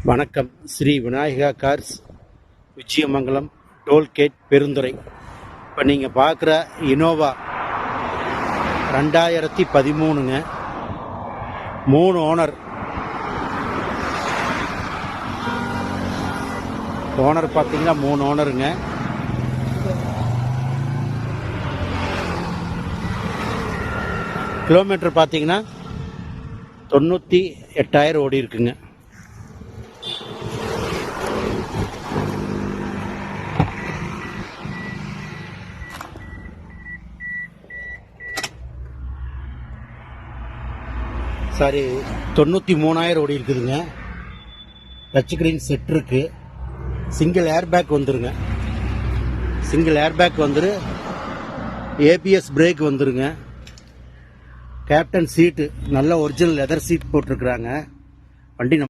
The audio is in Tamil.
வணக்கம். Shri Vinayaka cars, Vijayamangalam tollgate, Perundurai. இப்போ நீங்கள் பார்க்குற இனோவா 2013ங்க. 3 ஓனர். பார்த்தீங்கன்னா 3 ஓனருங்க. கிலோமீட்டர் பார்த்தீங்கன்னா 98,000 ஓடி இருக்குங்க. சாரி, 93,000 ஓடி இருக்குதுங்க. டச் ஸ்கிரீன் செட் இருக்கு. சிங்கிள் ஏர்பேக் வந்துருங்க. சிங்கிள் ஏர்பேக் வந்துரு. ஏபிஎஸ் பிரேக் வந்துருங்க. கேப்டன் சீட்டு நல்ல ஒரிஜினல் லெதர் சீட் போட்டிருக்கிறாங்க. வண்டி